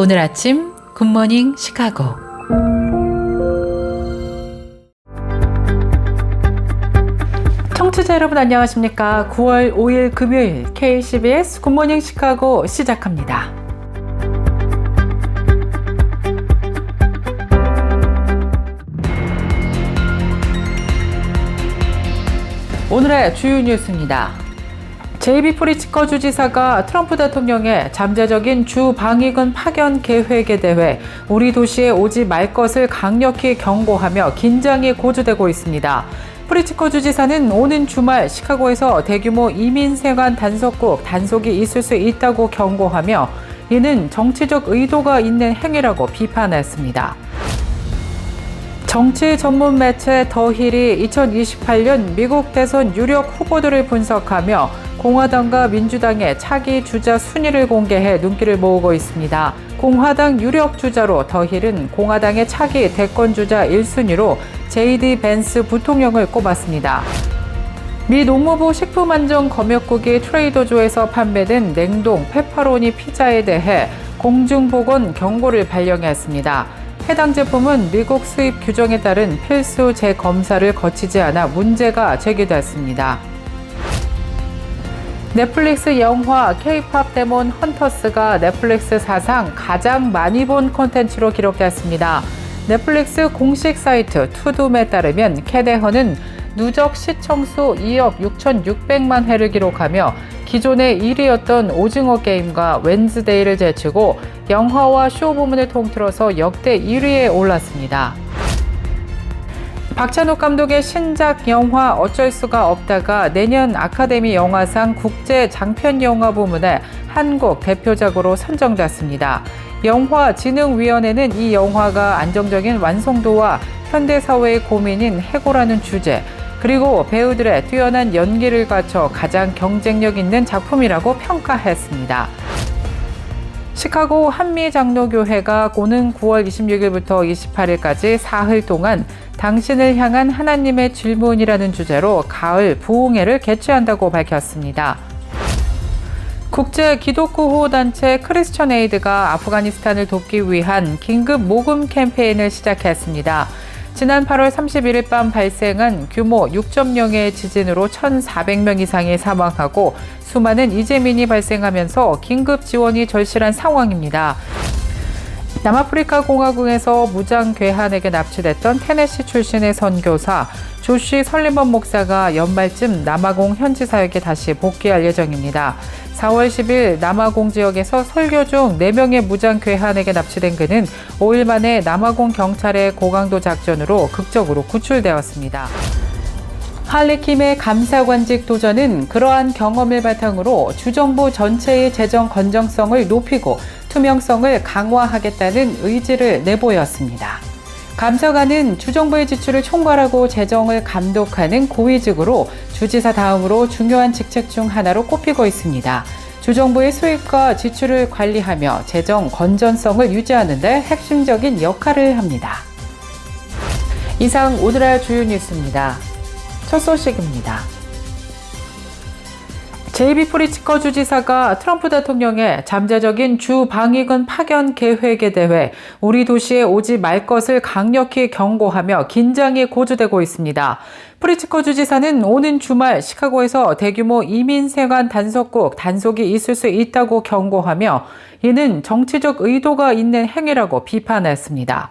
오늘 아침 굿모닝 시카고. 청취자 여러분 안녕하십니까? 9월 5일 금요일 KCBS 굿모닝 시카고 시작합니다. 오늘의 주요 뉴스입니다. 제이비 프리츠커 주지사가 트럼프 대통령의 잠재적인 주 방위군 파견 계획에 대해 우리 도시에 오지 말 것을 강력히 경고하며 긴장이 고조되고 있습니다. 프리츠커 주지사는 오는 주말 시카고에서 대규모 이민 생활 단속이 있을 수 있다고 경고하며 이는 정치적 의도가 있는 행위라고 비판했습니다. 정치 전문 매체 더 힐이 2028년 미국 대선 유력 후보들을 분석하며 공화당과 민주당의 차기 주자 순위를 공개해 눈길을 모으고 있습니다. 공화당 유력 주자로 더 힐은 공화당의 차기 대권 주자 1순위로 JD 벤스 부통령을 꼽았습니다. 미 농무부 식품안전검역국이 트레이더조에서 판매된 냉동 페퍼로니 피자에 대해 공중보건 경고를 발령했습니다. 해당 제품은 미국 수입 규정에 따른 필수 재검사를 거치지 않아 문제가 제기됐습니다. 넷플릭스 영화 K-팝 데몬 헌터스가 넷플릭스 사상 가장 많이 본 콘텐츠로 기록됐습니다. 넷플릭스 공식 사이트 투둠에 따르면 캐데헌은 누적 시청수 2억 6,600만 회를 기록하며 기존의 1위였던 오징어 게임과 웬즈데이를 제치고 영화와 쇼 부문을 통틀어서 역대 1위에 올랐습니다. 박찬욱 감독의 신작 영화 어쩔 수가 없다가 내년 아카데미 영화상 국제 장편 영화 부문에 한국 대표작으로 선정됐습니다. 영화진흥위원회는 이 영화가 안정적인 완성도와 현대사회의 고민인 해고라는 주제, 그리고 배우들의 뛰어난 연기를 갖춰 가장 경쟁력 있는 작품이라고 평가했습니다. 시카고 한미장로교회가 오는 9월 26일부터 28일까지 사흘 동안 당신을 향한 하나님의 질문이라는 주제로 가을 부흥회를 개최한다고 밝혔습니다. 국제 기독구호 단체 크리스천 에이드가 아프가니스탄을 돕기 위한 긴급 모금 캠페인을 시작했습니다. 지난 8월 31일 밤 발생한 규모 6.0의 지진으로 1,400명 이상이 사망하고 수많은 이재민이 발생하면서 긴급 지원이 절실한 상황입니다. 남아프리카 공화국에서 무장 괴한에게 납치됐던 테네시 출신의 선교사 조시 설리먼 목사가 연말쯤 남아공 현지 사역에 다시 복귀할 예정입니다. 4월 10일 남아공 지역에서 설교 중 4명의 무장 괴한에게 납치된 그는 5일 만에 남아공 경찰의 고강도 작전으로 극적으로 구출되었습니다. 할리킴의 감사관직 도전은 그러한 경험을 바탕으로 주정부 전체의 재정 건전성을 높이고 투명성을 강화하겠다는 의지를 내보였습니다. 감사관은 주정부의 지출을 총괄하고 재정을 감독하는 고위직으로 주지사 다음으로 중요한 직책 중 하나로 꼽히고 있습니다. 주정부의 수입과 지출을 관리하며 재정 건전성을 유지하는 데 핵심적인 역할을 합니다. 이상 오늘의 주요 뉴스입니다. 첫 소식입니다. 제이비 프리츠커 주지사가 트럼프 대통령의 잠재적인 주 방위군 파견 계획에 대해 우리 도시에 오지 말 것을 강력히 경고하며 긴장이 고조되고 있습니다. 프리츠커 주지사는 오는 주말 시카고에서 대규모 이민 생활 단속이 있을 수 있다고 경고하며 이는 정치적 의도가 있는 행위라고 비판했습니다.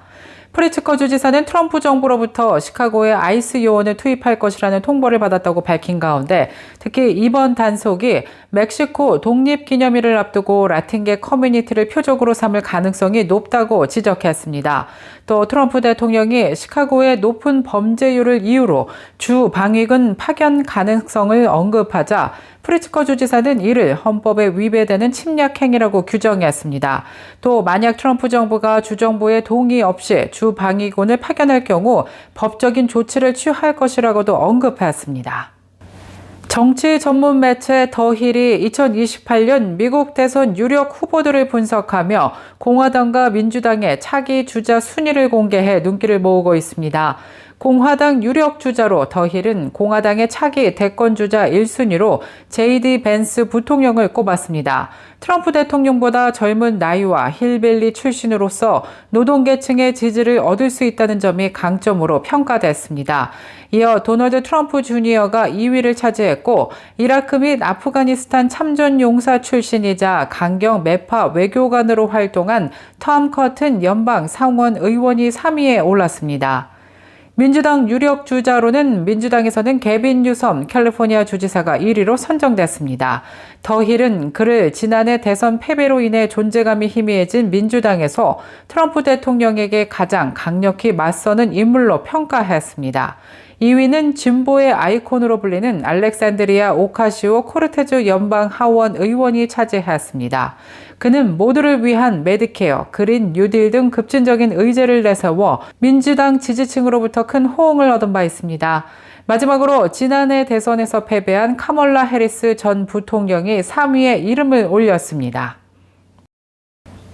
프리츠커 주지사는 트럼프 정부로부터 시카고에 아이스 요원을 투입할 것이라는 통보를 받았다고 밝힌 가운데 특히 이번 단속이 멕시코 독립기념일을 앞두고 라틴계 커뮤니티를 표적으로 삼을 가능성이 높다고 지적했습니다. 또 트럼프 대통령이 시카고의 높은 범죄율을 이유로 주 방위군 파견 가능성을 언급하자 프리츠커 주지사는 이를 헌법에 위배되는 침략 행위라고 규정했습니다. 또 만약 트럼프 정부가 주정부의 동의 없이 주 방위군을 파견할 경우 법적인 조치를 취할 것이라고도 언급했습니다. 정치 전문 매체 더 힐이 2028년 미국 대선 유력 후보들을 분석하며 공화당과 민주당의 차기 주자 순위를 공개해 눈길을 모으고 있습니다. 공화당 유력 주자로 더힐은 공화당의 차기 대권주자 1순위로 JD 벤스 부통령을 꼽았습니다. 트럼프 대통령보다 젊은 나이와 힐빌리 출신으로서 노동계층의 지지를 얻을 수 있다는 점이 강점으로 평가됐습니다. 이어 도널드 트럼프 주니어가 2위를 차지했고 이라크 및 아프가니스탄 참전 용사 출신이자 강경 매파 외교관으로 활동한 톰 커튼 연방 상원 의원이 3위에 올랐습니다. 민주당 유력 주자로는 민주당에서는 개빈 뉴섬 캘리포니아 주지사가 1위로 선정됐습니다. 더힐은 그를 지난해 대선 패배로 인해 존재감이 희미해진 민주당에서 트럼프 대통령에게 가장 강력히 맞서는 인물로 평가했습니다. 2위는 진보의 아이콘으로 불리는 알렉산드리아 오카시오 코르테즈 연방 하원 의원이 차지했습니다. 그는 모두를 위한 메디케어, 그린 뉴딜 등 급진적인 의제를 내세워 민주당 지지층으로부터 큰 호응을 얻은 바 있습니다. 마지막으로 지난해 대선에서 패배한 카멀라 해리스 전 부통령이 3위에 이름을 올렸습니다.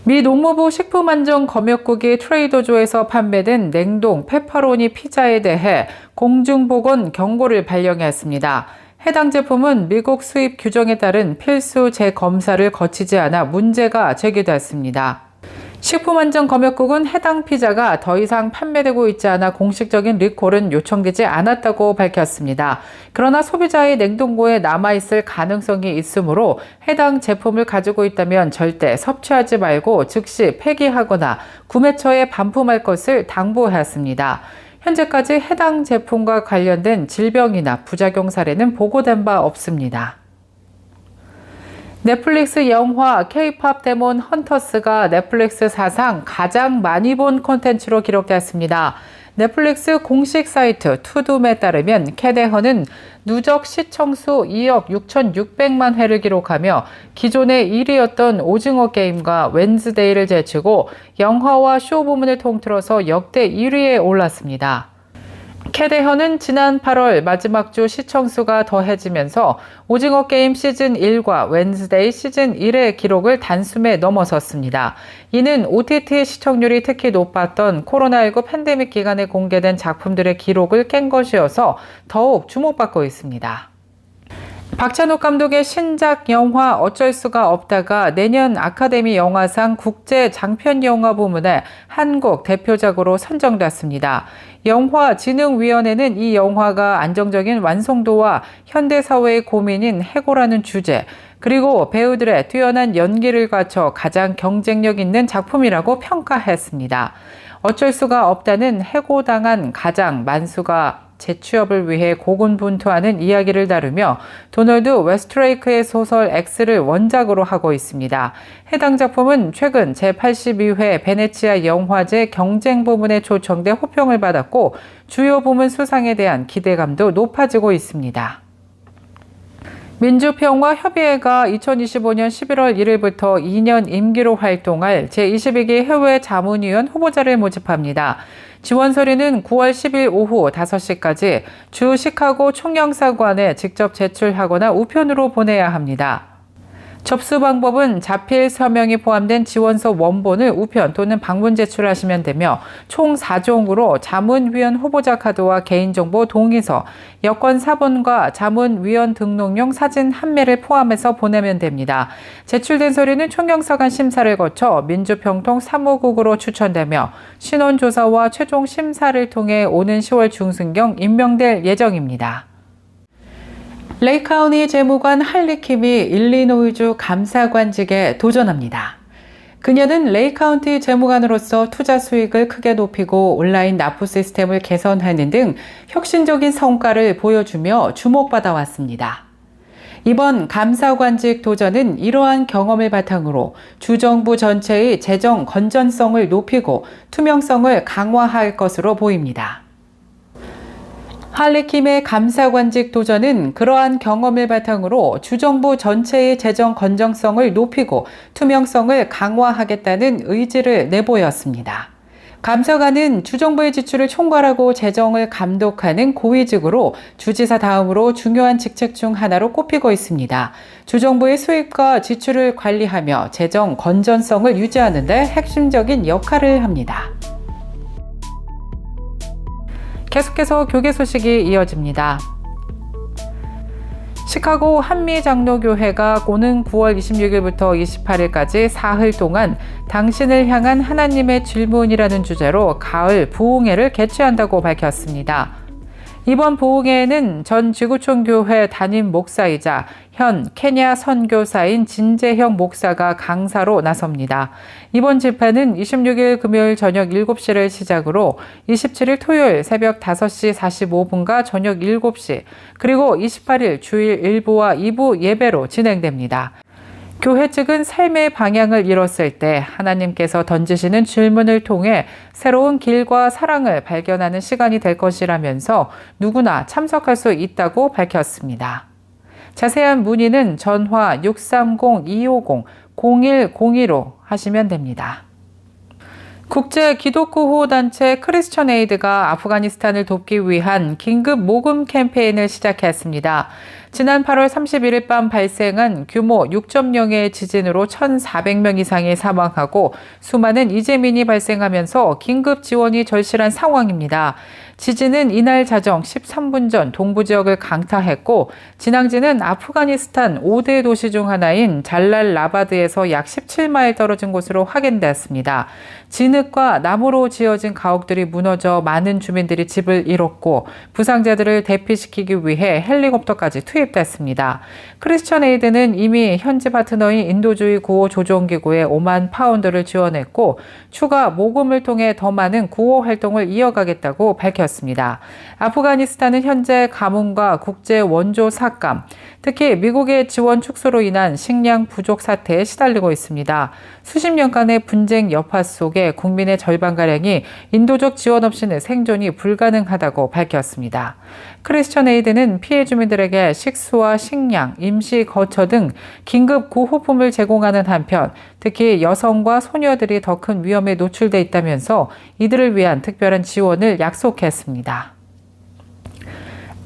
미 농무부 식품안전검역국이 트레이더조에서 판매된 냉동 페퍼로니 피자에 대해 공중보건 경고를 발령했습니다. 해당 제품은 미국 수입 규정에 따른 필수 재검사를 거치지 않아 문제가 제기됐습니다. 식품안전검역국은 해당 피자가 더 이상 판매되고 있지 않아 공식적인 리콜은 요청되지 않았다고 밝혔습니다. 그러나 소비자의 냉동고에 남아있을 가능성이 있으므로 해당 제품을 가지고 있다면 절대 섭취하지 말고 즉시 폐기하거나 구매처에 반품할 것을 당부했습니다. 현재까지 해당 제품과 관련된 질병이나 부작용 사례는 보고된 바 없습니다. 넷플릭스 영화 K-팝 데몬 헌터스가 넷플릭스 사상 가장 많이 본 콘텐츠로 기록됐습니다. 넷플릭스 공식 사이트 투둠에 따르면 캐데헌은 누적 시청수 2억 6,600만 회를 기록하며 기존의 1위였던 오징어 게임과 웬즈데이를 제치고 영화와 쇼 부문을 통틀어서 역대 1위에 올랐습니다. 캐데헌은 지난 8월 마지막 주 시청수가 더해지면서 오징어 게임 시즌 1과 웬즈데이 시즌 1의 기록을 단숨에 넘어섰습니다. 이는 OTT 시청률이 특히 높았던 코로나19 팬데믹 기간에 공개된 작품들의 기록을 깬 것이어서 더욱 주목받고 있습니다. 박찬욱 감독의 신작 영화 어쩔 수가 없다가 내년 아카데미 영화상 국제 장편 영화 부문에 한국 대표작으로 선정됐습니다. 영화진흥위원회는 이 영화가 안정적인 완성도와 현대사회의 고민인 해고라는 주제, 그리고 배우들의 뛰어난 연기를 갖춰 가장 경쟁력 있는 작품이라고 평가했습니다. 어쩔 수가 없다는 해고당한 가장 만수가 재취업을 위해 고군분투하는 이야기를 다루며 도널드 웨스트레이크의 소설 X를 원작으로 하고 있습니다. 해당 작품은 최근 제82회 베네치아 영화제 경쟁 부문에 초청돼 호평을 받았고 주요 부문 수상에 대한 기대감도 높아지고 있습니다. 민주평화협의회가 2025년 11월 1일부터 2년 임기로 활동할 제22기 해외 자문위원 후보자를 모집합니다. 지원 서류는 9월 10일 오후 5시까지 주 시카고 총영사관에 직접 제출하거나 우편으로 보내야 합니다. 접수 방법은 자필 서명이 포함된 지원서 원본을 우편 또는 방문 제출하시면 되며 총 4종으로 자문위원 후보자 카드와 개인정보 동의서, 여권 사본과 자문위원 등록용 사진 한 매를 포함해서 보내면 됩니다. 제출된 서류는 총영사관 심사를 거쳐 민주평통 사무국으로 추천되며 신원조사와 최종 심사를 통해 오는 10월 중순경 임명될 예정입니다. 레이카우니 재무관 할리킴이 일리노이주 감사관직에 도전합니다. 그녀는 레이카운티 재무관으로서 투자 수익을 크게 높이고 온라인 납부 시스템을 개선하는 등 혁신적인 성과를 보여주며 주목받아 왔습니다. 이번 감사관직 도전은 이러한 경험을 바탕으로 주정부 전체의 재정 건전성을 높이고 투명성을 강화할 것으로 보입니다. 할리킴의 감사관직 도전은 그러한 경험을 바탕으로 주정부 전체의 재정 건전성을 높이고 투명성을 강화하겠다는 의지를 내보였습니다. 감사관은 주정부의 지출을 총괄하고 재정을 감독하는 고위직으로 주지사 다음으로 중요한 직책 중 하나로 꼽히고 있습니다. 주정부의 수입과 지출을 관리하며 재정 건전성을 유지하는 데 핵심적인 역할을 합니다. 계속해서 교계 소식이 이어집니다. 시카고 한미장로교회가 오는 9월 26일부터 28일까지 사흘 동안 당신을 향한 하나님의 질문이라는 주제로 가을 부흥회를 개최한다고 밝혔습니다. 이번 부흥회에는 전 지구촌 교회 담임 목사이자 현 케냐 선교사인 진재형 목사가 강사로 나섭니다. 이번 집회는 26일 금요일 저녁 7시를 시작으로 27일 토요일 새벽 5시 45분과 저녁 7시, 그리고 28일 주일 1부와 2부 예배로 진행됩니다. 교회 측은 삶의 방향을 잃었을 때 하나님께서 던지시는 질문을 통해 새로운 길과 사랑을 발견하는 시간이 될 것이라면서 누구나 참석할 수 있다고 밝혔습니다. 자세한 문의는 전화 630-250-0102로 하시면 됩니다. 국제 기독구호 단체 크리스천 에이드가 아프가니스탄을 돕기 위한 긴급 모금 캠페인을 시작했습니다. 지난 8월 31일 밤 발생한 규모 6.0의 지진으로 1,400명 이상이 사망하고 수많은 이재민이 발생하면서 긴급 지원이 절실한 상황입니다. 지진은 이날 자정 13분 전 동부 지역을 강타했고 진앙지는 아프가니스탄 5대 도시 중 하나인 잘랄라바드에서 약 17마일 떨어진 곳으로 확인됐습니다. 진흙과 나무로 지어진 가옥들이 무너져 많은 주민들이 집을 잃었고 부상자들을 대피시키기 위해 헬리콥터까지 투입됐습니다. 크리스천 에이드는 이미 현지 파트너인 인도주의 구호 조종기구에 5만 파운드를 지원했고 추가 모금을 통해 더 많은 구호 활동을 이어가겠다고 밝혔습니다. 아프가니스탄은 현재 가뭄과 국제 원조 삭감, 특히 미국의 지원 축소로 인한 식량 부족 사태에 시달리고 있습니다. 수십 년간의 분쟁 여파 속에 국민의 절반가량이 인도적 지원 없이는 생존이 불가능하다고 밝혔습니다. 크리스천 에이드는 피해 주민들에게 식수와 식량, 임시 거처 등 긴급 구호품을 제공하는 한편 특히 여성과 소녀들이 더 큰 위험에 노출돼 있다면서 이들을 위한 특별한 지원을 약속했습니다.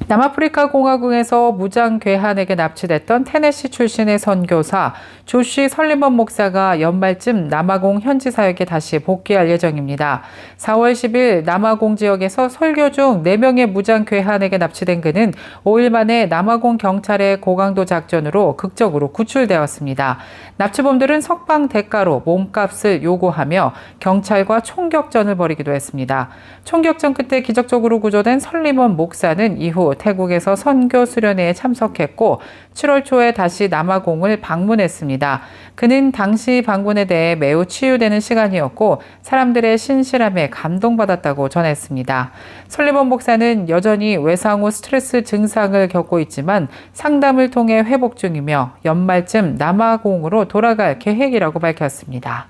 남아프리카 공화국에서 무장 괴한에게 납치됐던 테네시 출신의 선교사 조쉬 설리먼 목사가 연말쯤 남아공 현지 사역에 다시 복귀할 예정입니다. 4월 10일 남아공 지역에서 설교 중 4명의 무장 괴한에게 납치된 그는 5일 만에 남아공 경찰의 고강도 작전으로 극적으로 구출되었습니다. 납치범들은 석방 대가로 몸값을 요구하며 경찰과 총격전을 벌이기도 했습니다. 총격전 끝에 기적적으로 구조된 설리먼 목사는 이후 태국에서 선교 수련회에 참석했고 7월 초에 다시 남아공을 방문했습니다. 그는 당시 방문에 대해 매우 치유되는 시간이었고 사람들의 신실함에 감동받았다고 전했습니다. 설리먼 목사는 여전히 외상 후 스트레스 증상을 겪고 있지만 상담을 통해 회복 중이며 연말쯤 남아공으로 돌아갈 계획이라고 밝혔습니다.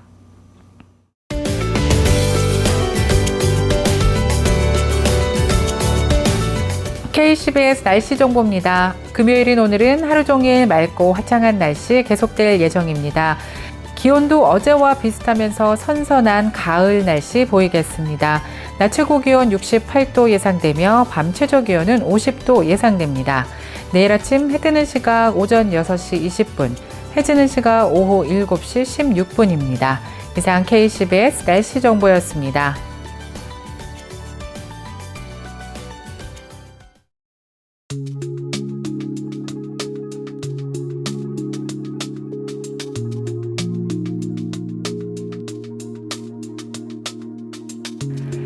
KCBS 날씨 정보입니다. 금요일인 오늘은 하루 종일 맑고 화창한 날씨 계속될 예정입니다. 기온도 어제와 비슷하면서 선선한 가을 날씨 보이겠습니다. 낮 최고 기온 68도 예상되며 밤 최저 기온은 50도 예상됩니다. 내일 아침 해 뜨는 시각 오전 6시 20분, 해 지는 시각 오후 7시 16분입니다. 이상 KCBS 날씨 정보였습니다.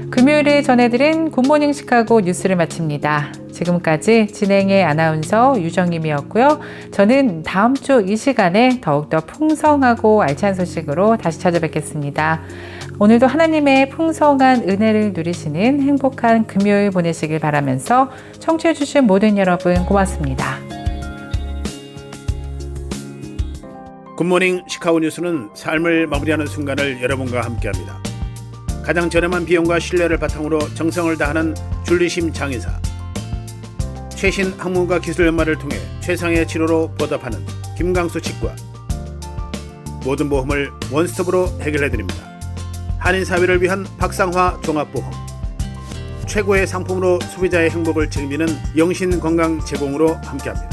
금요일에 전해드린 굿모닝 시카고 뉴스를 마칩니다. 지금까지 진행의 아나운서 유정임이었고요. 저는 다음 주 이 시간에 더욱더 풍성하고 알찬 소식으로 다시 찾아뵙겠습니다. 오늘도 하나님의 풍성한 은혜를 누리시는 행복한 금요일 보내시길 바라면서 청취해주신 모든 여러분 고맙습니다. 굿모닝 시카고 뉴스는 삶을 마무리하는 순간을 여러분과 함께합니다. 가장 저렴한 비용과 신뢰를 바탕으로 정성을 다하는 줄리심 장의사, 최신 학문과 기술 연마를 통해 최상의 치료로 보답하는 김강수 치과, 모든 보험을 원스톱으로 해결해드립니다. 한인사회를 위한 박상화 종합보험, 최고의 상품으로 소비자의 행복을 책임지는 영신건강 제공으로 함께합니다.